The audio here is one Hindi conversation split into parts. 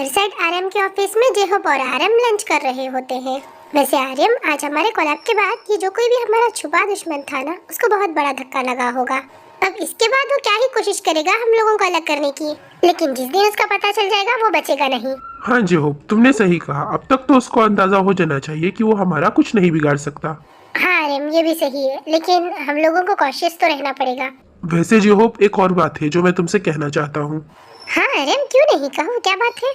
साइड आर्यम के ऑफिस में जेहोप और आर्यम लंच कर रहे होते हैं। वैसे आर्यम, आज हमारे कोलैब के बाद ये जो कोई भी हमारा छुपा दुश्मन था ना, उसको बहुत बड़ा धक्का लगा होगा। अब इसके बाद वो क्या ही कोशिश करेगा हम लोगों को अलग करने की, लेकिन जिस दिन उसका पता चल जाएगा वो बचेगा नहीं। हाँ जेहोप, तुमने सही कहा। अब तक तो उसको अंदाजा हो जाना चाहिए कि वो हमारा कुछ नहीं बिगाड़ सकता। हाँ आर्यम, ये भी सही है, लेकिन हम लोगों को कॉशियस तो रहना पड़ेगा। वैसे जेहोप, एक और बात है जो मैं तुमसे कहना चाहता हूँ। हाँ आर्यम, क्यों नहीं, कहो क्या बात है।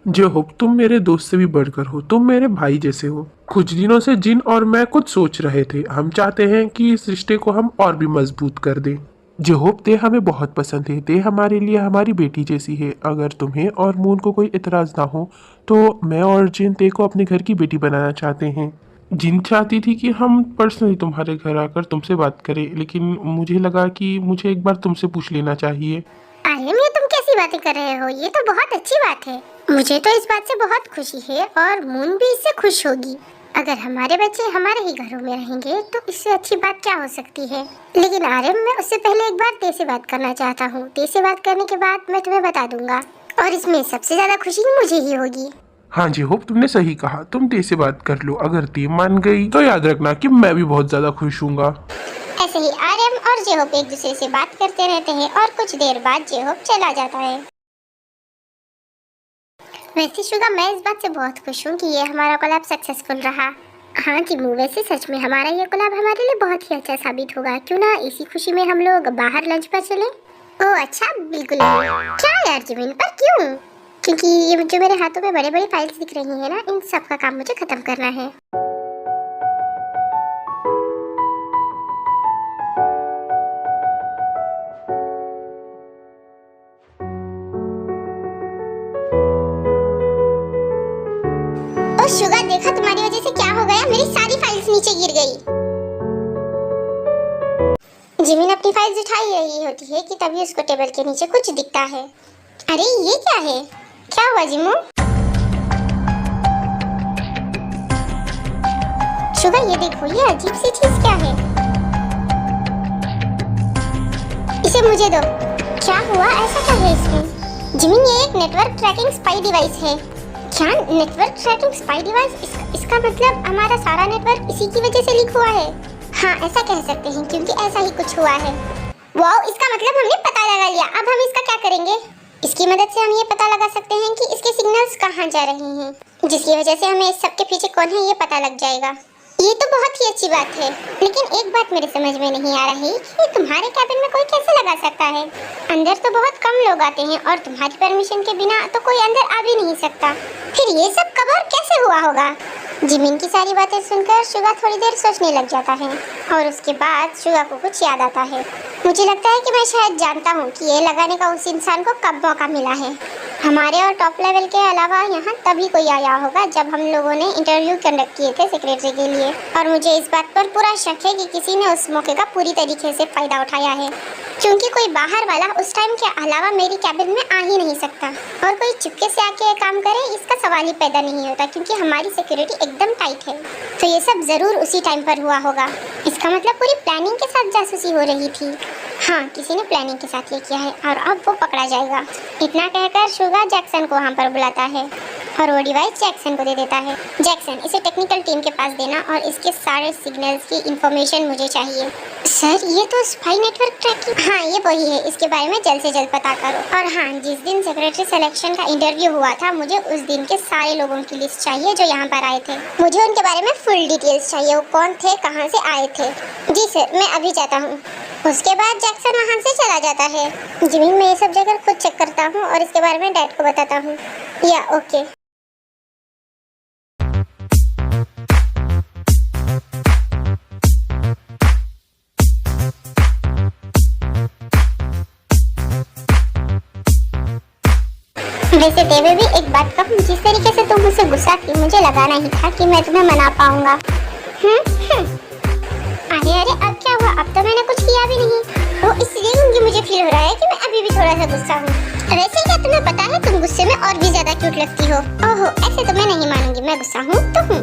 जेहोप, तुम मेरे दोस्त से भी बढ़कर हो, तुम मेरे भाई जैसे हो। कुछ दिनों से जिन और मैं कुछ सोच रहे थे, हम चाहते हैं कि इस रिश्ते को हम और भी मजबूत कर दें। जेहोप, ते हमें बहुत पसंद है, ते हमारे लिए हमारी बेटी जैसी है। अगर तुम्हें और मून को कोई इतराज ना हो तो मैं और जिन ते को अपने घर की बेटी बनाना चाहते हैं। जिन चाहती थी कि हम पर्सनली तुम्हारे घर आकर तुमसे बात करें, लेकिन मुझे लगा कि मुझे एक बार तुमसे पूछ लेना चाहिए। आर्यम, ये तुम कैसी बातें कर रहे हो, ये तो बहुत अच्छी बात है। मुझे तो इस बात से बहुत खुशी है और मून भी इससे खुश होगी। अगर हमारे बच्चे हमारे ही घरों में रहेंगे तो इससे अच्छी बात क्या हो सकती है। लेकिन आर्यम, मैं उससे पहले एक बार ते से बात करना चाहता हूँ। ते से बात करने के बाद मैं तुम्हें बता दूंगा और इसमें सबसे ज्यादा खुशी मुझे ही होगी। हाँ जेहोप, तुमने सही कहा। तुम ते से बात कर लो। अगर ते मान गई तो याद रखना कि मैं भी बहुत ज्यादा खुश हूँगा। ऐसे ही आर्यम और जेहोप एक दूसरे से बात करते रहते हैं और कुछ देर बाद जेहोप चला जाता है। वैसे शुगा, मैं इस बात से बहुत खुश हूँ कि ये हमारा कोलैब सक्सेसफुल रहा। हाँ कि वैसे सच में हमारा ये कोलैब हमारे लिए बहुत ही अच्छा साबित होगा। क्यों ना इसी खुशी में हम लोग बाहर लंच पर चलें? ओह अच्छा, बिल्कुल नहीं। क्या यार जिमिन, पर क्यों? क्योंकि ये जो मेरे हाथों में बड़े बड़े फाइल्स दिख रही है ना, इन सब का काम मुझे खत्म करना है। ओ शुगा, देखा तुम्हारी वजह से क्या हो गया, मेरी सारी फाइल्स नीचे गिर गई। जिमिन अपनी फाइल्स उठा ही रही होती है कि तभी उसको टेबल के नीचे कुछ दिखता है। अरे ये क्या है, क्या हुआ जिमू? शुगा ये देखो, ये अजीब सी चीज क्या है? इसे मुझे दो। क्या हुआ, ऐसा क्या है इसमें? जिमिन, ये एक नेटवर्क ट्रैकिंग स्पाई डिवाइस है। क्या नेटवर्क ट्रैकिंग स्पाई डिवाइस? इसका मतलब हमारा सारा नेटवर्क इसी की वजह से लीक हुआ है। हाँ ऐसा कह सकते हैं, क्योंकि ऐसा ही कुछ हुआ है। वाओ, इसका मतलब हमने पता लगा लिया। अब हम इसका क्या करेंगे? इसकी मदद से हम ये पता लगा सकते हैं कि इसके सिग्नल्स कहाँ जा रहे हैं, जिसकी वजह से हमें इस सब के पीछे कौन है ये पता लग जाएगा। ये तो बहुत ही अच्छी बात है, लेकिन एक बात मेरे समझ में नहीं आ रही कि तुम्हारे कैबिन में कोई कैसे लगा सकता है। अंदर तो बहुत कम लोग आते हैं और तुम्हारी परमिशन के बिना तो कोई अंदर आ भी नहीं सकता। फिर ये सब कब और कैसे हुआ होगा? जिमिन की सारी बातें सुनकर शुगा थोड़ी देर सोचने लग जाता है और उसके बाद शुगा को कुछ याद आता है। मुझे लगता है कि मैं शायद जानता हूँ कि ये लगाने का उस इंसान को कब मौका मिला है। हमारे और टॉप लेवल के अलावा यहाँ तभी कोई आया होगा जब हम लोगों ने इंटरव्यू कंडक्ट किए थे सेक्रेटरी के लिए, और मुझे इस बात पर पूरा शक है कि किसी ने उस मौके का पूरी तरीके से फायदा उठाया है, क्योंकि कोई बाहर वाला उस टाइम के अलावा मेरी कैबिन में आ ही नहीं सकता। और कोई चुपके से आके काम करे इसका सवाल ही पैदा नहीं होता, क्योंकि हमारी सिक्योरिटी एकदम टाइट है। तो ये सब जरूर उसी टाइम पर हुआ होगा। इसका मतलब पूरी प्लानिंग के साथ जासूसी हो रही थी। हाँ, किसी ने प्लानिंग के साथ ये किया है और अब वो पकड़ा जाएगा। इतना कहकर शुगा जैक्सन को वहाँ पर बुलाता है और वो डिवाइस जैक्सन को दे देता है। जैक्सन, इसे टेक्निकल टीम के पास देना और इसके सारे सिग्नल्स की इंफॉर्मेशन मुझे चाहिए। सर, ये तो स्पाई नेटवर्क ट्रैकिंग। हाँ, ये वही है, इसके बारे में जल्द से जल्द पता करो। और हाँ, जिस दिन सेक्रेटरी सिलेक्शन का इंटरव्यू हुआ था, मुझे उस दिन के सारे लोगों की लिस्ट चाहिए जो यहाँ पर आए थे। मुझे उनके बारे में फुल डिटेल्स चाहिए, वो कौन थे, कहाँ से आए थे। जी सर, मैं अभी जाता हूँ। उसके बाद जैक्सन वहाँ से चला जाता है। जिमिन, मैं ये सब जगह खुद चेक करता हूँ और इसके बारे में डैड को बताता हूँ। या ओके। वैसे देवे भी एक बात कहूँ, जिस तरीके से तुम मुझसे गुस्सा थी, मुझे लगा नहीं था कि मैं तुम्हें मना पाऊंगा। अरे अरे, अब क्या हुआ? अब तो मैंने कुछ किया भी नहीं। वो इसलिए क्योंकि मुझे फील हो रहा है कि मैं अभी भी थोड़ा सा गुस्सा हूँ। वैसे क्या तुम्हें पता है, तुम गुस्से में और भी ज्यादा क्यूट लगती हो। ओहो, ऐसे तो मैं नहीं मानूंगी, मैं गुस्सा हूँ तो हूँ।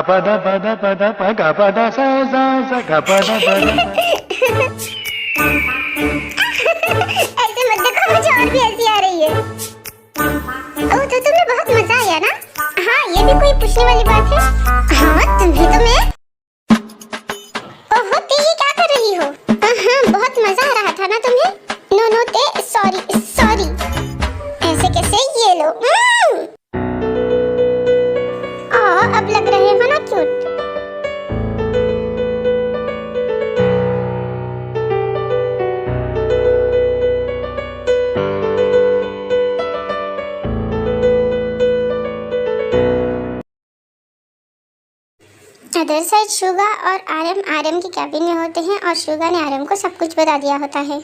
pada pada pada pa ga pada sa ga pada pada. ऐसे मत देखो, मुझे और भी हंसी आ रही है। ओह, तो तुम्हें बहुत मजा आया ना? हाँ, ये भी कोई पूछने वाली बात है? हाँ, तुम्हें तो मैं। ओहो, ते ये क्या कर रही हो? हाँ, बहुत मजा आ रहा था ना तुम्हें? नो नो ते, सॉरी सॉरी। ऐसे कैसे? ये लो। अब लग रहे हो ना क्यूट। अदर साइड शुगा और आरएम के कैबिन में होते हैं और शुगा ने आरएम को सब कुछ बता दिया होता है।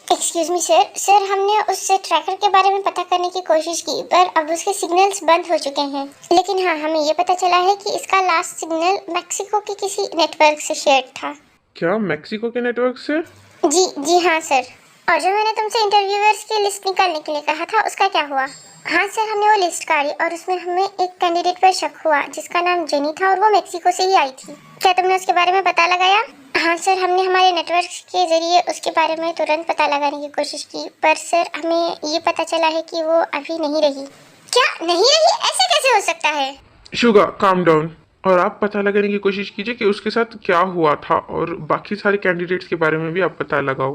एक्सक्यूज मी सर, हमने उस ट्रैकर के बारे में पता करने की कोशिश की, पर अब उसके सिग्नल्स बंद हो चुके हैं। लेकिन हाँ, हमें ये पता चला है कि इसका लास्ट सिग्नल मैक्सिको के किसी नेटवर्क से शेयर था। क्या मैक्सिको के नेटवर्क से? जी हाँ सर। और जो मैंने तुमसे इंटरव्यूअर्स की लिस्ट निकालने के लिए कहा था, उसका क्या हुआ? हाँ सर, हमने वो लिस्ट काढ़ी और उसमें हमें एक कैंडिडेट पर शक हुआ जिसका नाम जेनी था और वो मैक्सिको से ही आई थी। क्या तुमने उसके बारे में पता लगाया? हाँ सर, हमने हमारे नेटवर्क के जरिए उसके बारे में तुरंत पता लगाने की कोशिश की, पर सर हमें ये पता चला है कि वो अभी नहीं रही। क्या नहीं रही? ऐसे कैसे हो सकता है? Suga, calm down. और आप पता लगाने की कोशिश कीजिए कि उसके साथ क्या हुआ था, और बाकी सारे कैंडिडेट्स के बारे में भी आप पता लगाओ।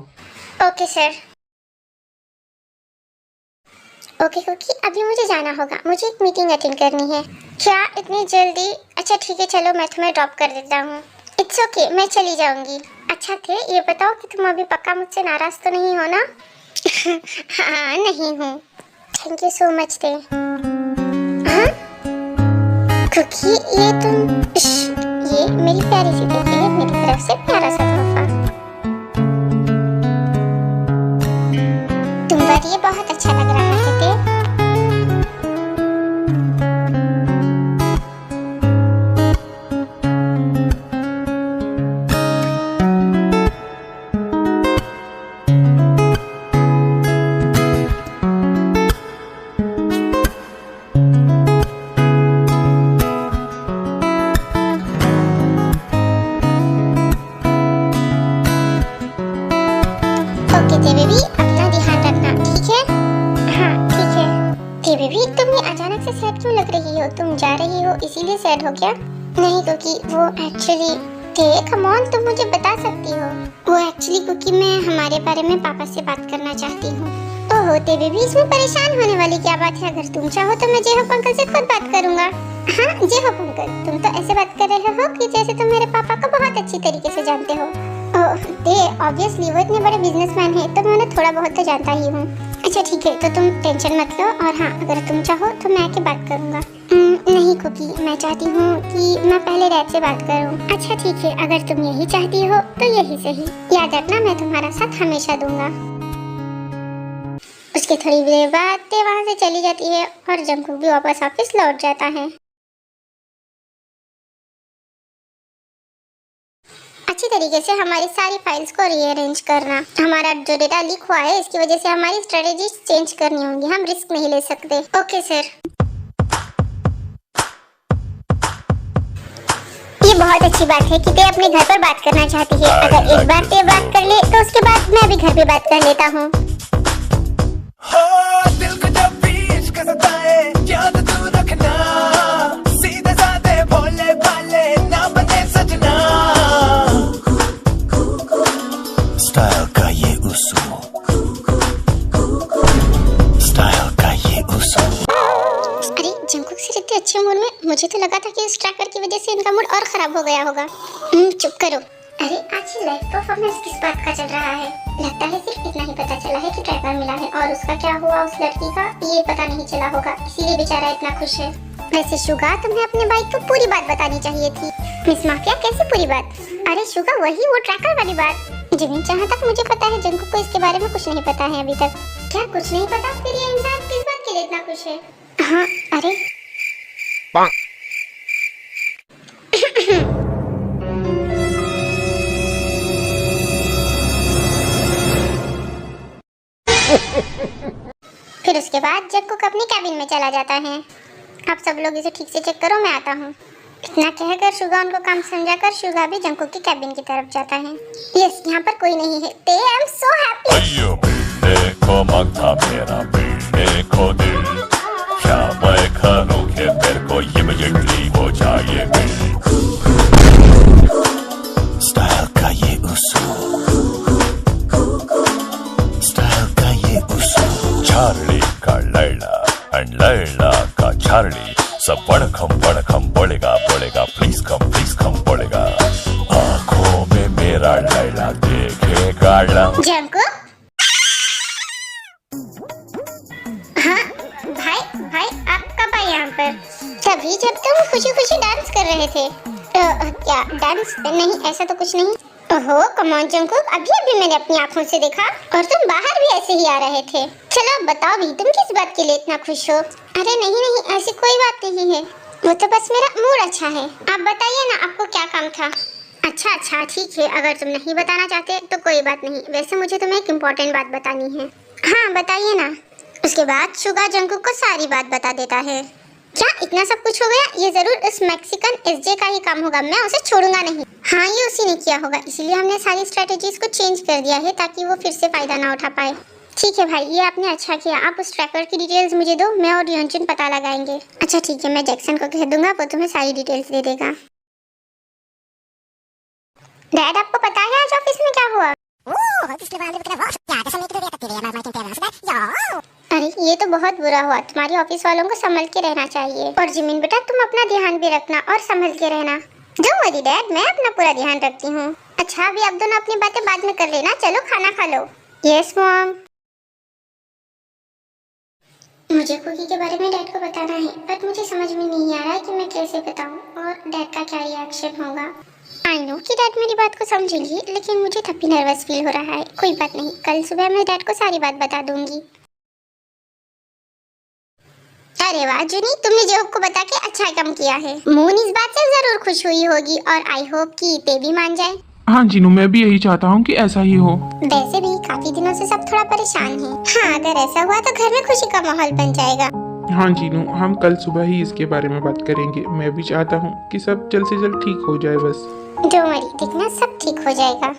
Okay sir. ओके क्योंकि अभी मुझे जाना होगा, मुझे एक मीटिंग अटेंड करनी है। क्या इतनी जल्दी? अच्छा ठीक है, चलो मैं तुम्हें ड्रॉप कर देता हूँ। इट्स ओके, मैं चली जाऊंगी। अच्छा थे, ये बताओ कि तुम अभी पक्का मुझसे नाराज तो नहीं हो ना? हाँ नहीं हूँ। थैंक यू सो मच थे। हाँ क्योंकि ये मेरी प्यारी सी बेटी है, मेरी तरफ से प्यारा सा तोहफा। तुम पर ये बहुत अच्छा लग रहा है थे। ओके थे बेबी, अपना ध्यान रखना, ठीक है? हाँ ठीक है। थे बेबी, तुम ये अचानक से सैड क्यों लग रही हो? तुम जा रही हो इसीलिए सैड हो क्या? नहीं क्योंकि वो एक्चुअली थे, कम ऑन, तुम मुझे बता सकती हो। वो एक्चुअली क्योंकि मैं हमारे बारे में पापा से बात करना चाहती हूँ। ओहो थे बेबी, इसमें परेशान होने वाली क्या बात है? अगर तुम चाहो तो मैं जेहोप अंकल से खुद बात करूंगा। हाँ जेहोप अंकल, तुम तो ऐसे बात कर रहे हो कि जैसे तुम मेरे पापा को बहुत अच्छी तरीके से जानते हो। ऑब्वियसली वो इतने बड़े बिजनेसमैन हैं, तो मैं उन्हें थोड़ा बहुत तो जानता ही हूँ। अच्छा ठीक है, तो तुम टेंशन मत लो, और हाँ अगर तुम चाहो तो मैं आके बात करूँगा। नहीं क्योंकि मैं चाहती हूँ कि मैं पहले डैड से बात करूँ। अच्छा ठीक है, अगर तुम यही चाहती हो तो यही सही। याद रखना, मैं तुम्हारा साथ हमेशा दूंगा। उसके थोड़ी देर बाद ते वहाँ से चली जाती है और जंकुक भी वापस ऑफिस लौट जाता है। अच्छी तरीके से हमारी सारी फाइल्स को रीअरेंज करना। हमारा जो डेटा लीक हुआ है, इसकी वजह से हमारी स्ट्रेटेजी चेंज करनी होंगी, हम रिस्क नहीं ले सकते। Okay sir. ये बहुत अच्छी बात है कि ते अपने घर पर बात करना चाहती है। अगर एक बार ते बात कर ले तो उसके बाद मैं भी घर पे बात कर लेता हूँ। दिल को जब भी इश्क सताए, याद तू रखना, सीधे साधे भोले भाले ना बने सजना। स्टाइल का ये उसूल, स्टाइल का ये उसूल। अरे जंकुक सर इतने अच्छे मूड में, मुझे तो लगा था कि इस ट्रैकर की वजह से इनका मूड और खराब हो गया होगा। चुप करो। अरे आज लाइव परफॉर्मेंस किस बात का चल रहा है? लगता है सिर्फ इतना ही पता चला है कि ट्रैकर मिला है, और उसका क्या हुआ उस लड़की का ये पता नहीं चला होगा, इसीलिए बेचारा इतना खुश है। वैसे शुगा, तुम्हें अपने भाई को पूरी बात बतानी चाहिए थी। मिस माफिया, कैसी पूरी बात? अरे शुगा, वही वो ट्रैकर वाली बात। जिमिन, जहाँ तक मुझे पता है जंकुक को इसके बारे में कुछ नहीं पता है अभी तक। क्या कुछ नहीं पता? फिर ये इंसान किस बात के लिए इतना खुश है? हाँ अरे फिर उसके बाद जंकुक अपने कैबिन में चला जाता है। आप सब लोग इसे ठीक से चेक करो, मैं आता हूँ। इतना कहकर शुगा उनको काम समझाकर शुगा भी जंकुक की कैबिन की तरफ जाता है। यस, यहाँ पर कोई नहीं है। दे एम सो हैप्पी। अयो मिलने को मौका मेरा मिलने को दिल, क्या मैं करूं कि मेरे को इमीडिएटली हो जाए मिल। स्टाइल का ये उसूल, स्टाइल का ये उसूल, चार्ली का लैला एंड लैला का चार्ली, सब बड़खम बोलेगा बोलेगा प्लीज कम बोलेगा। आंखों में मेरा लैला देखेगा लंग। जंकुक, हाँ भाई आप कब आए यहाँ पर? तभी जब तुम खुशी खुशी डांस कर रहे थे। क्या डांस? नहीं, ऐसा तो कुछ नहीं। ओहो कम ऑन जंकुक, अभी मैंने अपनी आंखों से देखा और तुम बाहर भी ऐसे ही आ रहे थे। चलो बताओ भी, तुम किस बात के लिए इतना खुश हो? अरे नहीं, ऐसी कोई बात नहीं है, वो तो बस मेरा मूड अच्छा है। आप बताइए ना, आपको क्या काम था? अच्छा ठीक है, अगर तुम नहीं बताना चाहते तो कोई बात नहीं। वैसे मुझे तुम्हें एक इम्पोर्टेंट बात बतानी है। हाँ बताइए ना। उसके बाद शुगा जंकुक को सारी बात बता देता है। क्या इतना सब कुछ हो गया? ये जरूर उस मैक्सिकन एसजे का ही काम होगा, मैं उसे छोड़ूंगा नहीं। हाँ ये उसी ने किया होगा, इसीलिए हमने सारी स्ट्रेटेजीज को चेंज कर दिया है ताकि वो फिर से फायदा ना उठा पाए। ठीक है भाई, ये आपने अच्छा किया। आप उस ट्रैकर की डिटेल्स मुझे दो, मैं और योंजुन पता लगाएंगे। अच्छा ठीक है, मैं जैक्सन को कह दूंगा, वो तुम्हें सारी डिटेल्स दे देगा। डैड आपको पता है आज ऑफिस में क्या हुआ? अरे ये तो बहुत बुरा हुआ। तुम्हारी ऑफिस वालों को संभल के रहना चाहिए। और जिमिन बेटा तुम अपना ध्यान भी रखना और संभल के रहना। डोंट वरी डैड, मैं अपना पूरा ध्यान रखती हूँ। अच्छा अभी आप दोनों अपनी बातें बाद में कर लेना, चलो खाना खा लो। Yes mom. मुझे कुकी के बारे में डैड को बताना है, बट मुझे समझ में नहीं आ रहा है कि मैं कैसे बताऊं और डैड का क्या रिएक्शन होगा। आई नो कि डैड मेरी बात को समझेंगे, लेकिन मुझे तब भी नर्वस फील हो रहा है। कोई बात नहीं, कल सुबह मैं डैड को सारी बात बता दूंगी। अरे वाह जुनी, तुमने जोब को बता के अच्छा काम किया है। मून इस बात से जरूर खुश हुई होगी और आई होप कि ते भी मान जाए। हाँ जीनू, मैं भी यही चाहता हूँ कि ऐसा ही हो। वैसे भी काफी दिनों से सब थोड़ा परेशान हैं। हाँ अगर ऐसा हुआ तो घर में खुशी का माहौल बन जाएगा। हाँ जीनू, हम कल सुबह ही इसके बारे में बात करेंगे। मैं भी चाहता हूँ कि सब जल्द से जल्द ठीक हो जाए बस। डोंट वरी, देखना सब ठीक हो जाएगा।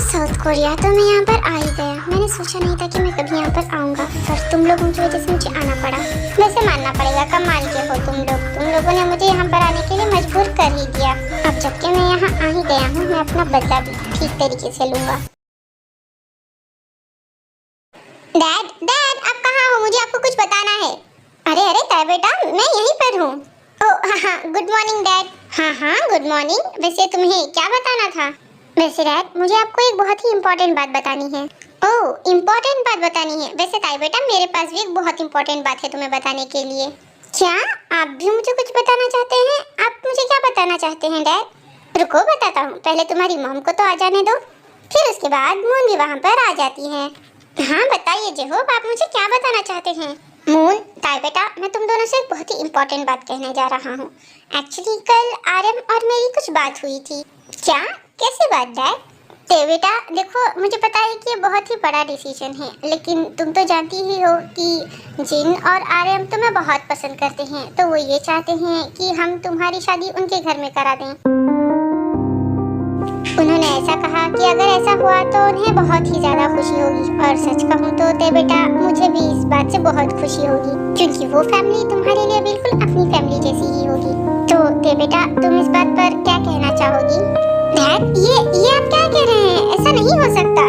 साउथ कोरिया तो मैं यहाँ पर आ ही गया। मैंने सोचा नहीं था कि मैं कभी यहाँ पर आऊँगा, पर तुम लोगों की वजह से मुझे आना पड़ा। वैसे मानना पड़ेगा, कमाल के हो तुम लोगों ने मुझे यहाँ पर आने के लिए मजबूर कर ही दिया। अब जबकि मैं यहाँ आ ही गया हूँ, मैं अपना बदला भी ठीक तरीके से लूंगा। डैड आप कहाँ हो? मुझे आपको कुछ बताना है। अरे ताई बेटा, मैं यहीं पर हूँ। ओह हाँ, गुड मॉर्निंग डैड। हाँ गुड मॉर्निंग। वैसे तुम्हें क्या बताना था? वैसे डैड मुझे आपको एक बहुत ही इम्पोर्टेंट बात बतानी है। ओह इम्पोर्टेंट बात बतानी है। वैसे ताई बेटा मेरे पास भी एक बहुत इम्पोर्टेंट बात है तुम्हें बताने के लिए। क्या आप भी मुझे कुछ बताना चाहते हैं? आप मुझे क्या बताना चाहते हैं डैड? रुको बताता हूँ, पहले तुम्हारी मॉम को तो आ जाने दो, फिर उसके बाद मून भी वहाँ पर आ जाती है। हाँ बताइए जेहोब, आप मुझे क्या बताना चाहते हैं? मून, ताई बेटा मैं तुम दोनों से एक बहुत ही इम्पोर्टेंट बात कहने जा रहा हूँ। एक्चुअली कल आर्यन और मेरी कुछ बात हुई थी। क्या? कैसी बात डैड? ते बेटा देखो, मुझे पता है कि ये बहुत ही बड़ा डिसीजन है, लेकिन तुम तो जानती ही हो कि जिन और आर्यन तुम्हें बहुत पसंद करते हैं, तो वो ये चाहते हैं कि हम तुम्हारी शादी उनके घर में करा दें। उन्होंने ऐसा कहा कि अगर ऐसा हुआ तो उन्हें बहुत ही ज्यादा खुशी होगी, और सच कहूँ तो ते बेटा मुझे भी इस बात से बहुत खुशी होगी, क्योंकि वो फैमिली तुम्हारे लिए बिल्कुल अपनी फैमिली जैसी ही होगी। तो ते बेटा तुम इस बात पर क्या कहना चाहोगी? डैड ये आप क्या कह रहे हैं? ऐसा नहीं हो सकता।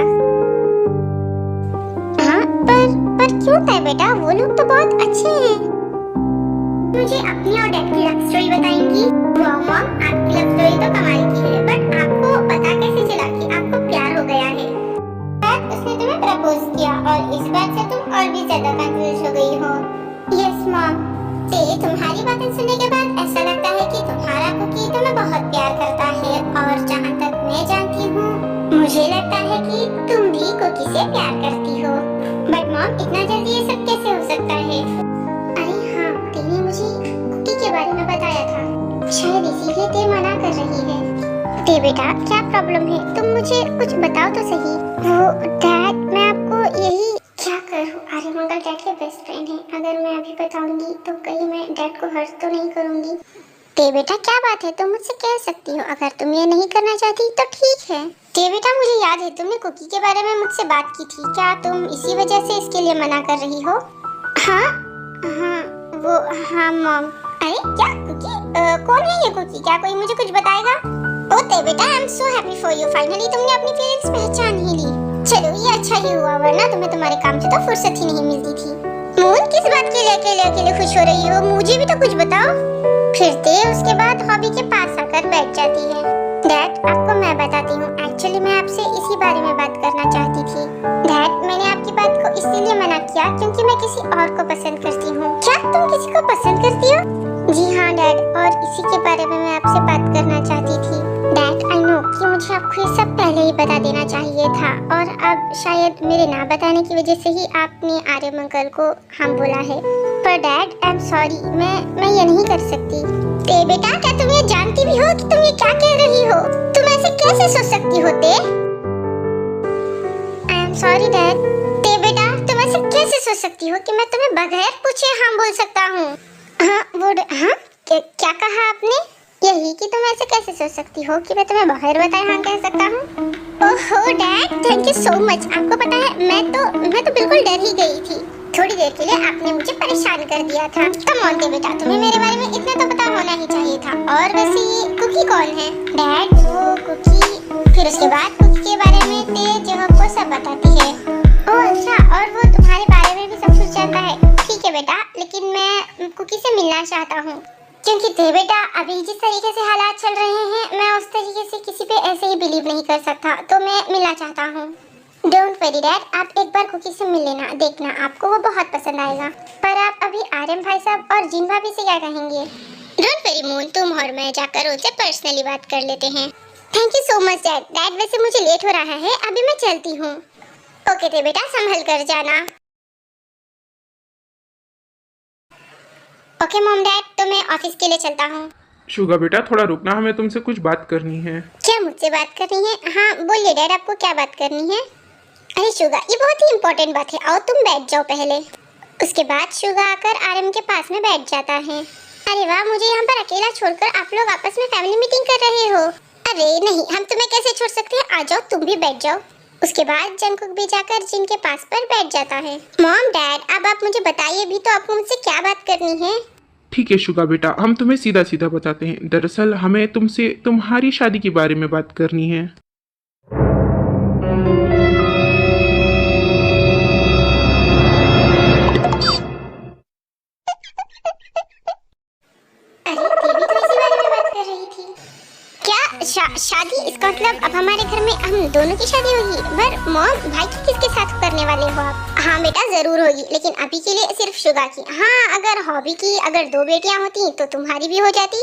हाँ पर क्यों ताई बेटा? वो लोग तो बहुत अच्छे हैं। मुझे अपनी और डैड की लव स्टोरी बताएंगी? वाह मॉम, आपकी लव स्टोरी तो कमाल की है, बट आपको पता कैसे चला कि आपको प्यार हो गया है? डैड उसने तुम्हें प्रपोज किया और इस बात से तुम और भी ज्यादा कंफ्यूज हो गई हो। Yes mom. तुम्हारी बातें सुनने के बाद ऐसा लगता है कि तुम्हारा कुकी तुम्हें बहुत प्यार करता है, और जहाँ तक मैं जानती हूँ मुझे लगता है कि तुम भी कुकी से प्यार करती हो। बट मॉम इतना जल्दी ये सब कैसे हो सकता है? अरे हाँ, तेने मुझे कुकी के बारे में बताया था, शायद इसीलिए ते मना कर रही है। ते बेटा क्या प्रॉब्लम है, तुम मुझे कुछ बताओ तो सही। वो डैड, मैं आपको यही क्या करूँ, आर्यमंगल डैड के बेस्ट फ्रेंड हैं। अगर मैं अभी बताऊंगी तो कहीं मैं डैड को हर्ट तो नहीं करूंगी। ते बेटा क्या बात है, तुम मुझसे कह सकती हो। अगर तुम ये नहीं करना चाहती तो ठीक है। ते बेटा मुझे याद है तुमने कुकी के बारे में मुझसे बात की थी, क्या तुम इसी वजह से इसके लिए मना कर रही हो? हाँ हाँ वो हाँ मॉम। अरे क्या कुकी, कौन है ये कुकी, क्या कोई मुझे कुछ बताएगा? ओ ते बेटा I am so happy for you, finally तुमने अपनी फीलिंग्स पहचान ही ली। चलो ये अच्छा ही हुआ, वरना तुम्हें तुम्हारे काम से तो फुर्सत ही नहीं मिलती थी। मून किस बात के लिए अकेले खुश हो रही हो, मुझे भी तो कुछ बताओ। फिर ते उसके बाद हॉबी के पास आकर बैठ जाती है। डैड आपको मैं बताती हूँ, एक्चुअली मैं आपसे इसी बारे में बात करना चाहती थी। डैड मैंने आपकी बात को इसलिए मना किया क्योंकि मैं किसी और को पसंद करती हूँ। क्या तुम किसी को पसंद करती हो? जी हाँ डैड, और इसी के बारे में मैं आपसे बात करना चाहती थी। डैड आई नो कि मुझे आपको ये सब पहले ही बता देना चाहिए था, और अब शायद मेरे ना बताने की वजह से ही आपने आर्यमंगल को हाँ बोला है। पर डैड आई एम सॉरी, मैं ये नहीं कर सकती। ते बेटा क्या तुम ये जानती भी हो कि तुम ये क्या कह रही हो? तुम ऐसे कैसे सोच सकती हो ते? I am sorry dad. ते बेटा तुम ऐसे कैसे सोच सकती हो कि मैं तुम्हें बगैर पूछे हाँ बोल सकता हूँ? हाँ वो हाँ क्या कहा आपने? यही कि तुम ऐसे कैसे सोच सकती हो कि मैं तुम्हें बगैर बताए हाँ कह सकता हूँ? ओहो dad thank you so much. आपको पता है मैं तो बिल्कुल डर ही गई थी। थोड़ी देर के लिए आपने मुझे परेशान कर दिया था। कम ऑन ते बेटा, तुम्हें मेरे बारे में इतना तो पता होना ही चाहिए था। और वैसे ये कुकी कौन है? डैड वो कुकी, फिर उसके बाद कुकी के बारे में ते जो हमको सब बताती है। ओह अच्छा, और वो तुम्हारे बारे में भी सब कुछ जानता है। ठीक है बेटा, लेकिन मैं कुकी से मिलना चाहता हूँ, क्योंकि ते बेटा अभी जिस तरीके से हालात चल रहे हैं मैं उस तरीके से किसी पे ऐसे ही बिलीव नहीं कर सकता, तो मैं मिलना चाहता हूँ। डोंट वरी डैड, आप एक बार कुकी से मिल लेना, देखना आपको वो बहुत पसंद आएगा। पर आप अभी आर्यन भाई साहब और जिन भाभी से क्या कहेंगे? डोंट वरी मून, तुम और मैं जाकर उनसे पर्सनली बात कर लेते हैं। Thank you so much dad. Dad वैसे मुझे लेट हो रहा है, अभी मैं चलती हूँ। ओके ते बेटा संभल कर जाना। ओके मॉम डैड, तो मैं ऑफिस के लिए चलता हूँ। शुगा बेटा थोड़ा रुकना, हमें तुमसे कुछ बात करनी है। क्या मुझसे बात करनी है? हाँ बोलिए डैड, आपको क्या बात करनी है? अरे शुगा ये बहुत ही इम्पोर्टेंट बात है, आओ तुम बैठ जाओ पहले। उसके बाद शुगा आकर आरएम के पास में बैठ जाता है। अरे वाह, मुझे यहाँ पर अकेला छोड़कर आप लोग आपस में फैमिली मीटिंग कर रहे हो? अरे नहीं, हम तुम्हें कैसे छोड़ सकते हैं, आ जाओ तुम भी बैठ जाओ। उसके बाद जंगकुक भी जाकर जिन के पास पर बैठ जाता है। मॉम डैड अब आप मुझे बताइए भी तो, आपको मुझसे क्या बात करनी है? ठीक है शुगा बेटा, हम तुम्हें सीधा सीधा बताते हैं। दरअसल हमें तुमसे तुम्हारी शादी के बारे में बात करनी है। शादी? इसका मतलब अब हमारे घर में हम दोनों की शादी होगी? पर मॉम भाई की किसके साथ करने वाले हो आप? हाँ बेटा जरूर होगी, लेकिन अभी के लिए सिर्फ शुगा की। हाँ अगर हॉबी की अगर 2 बेटियां होती तो तुम्हारी भी हो जाती।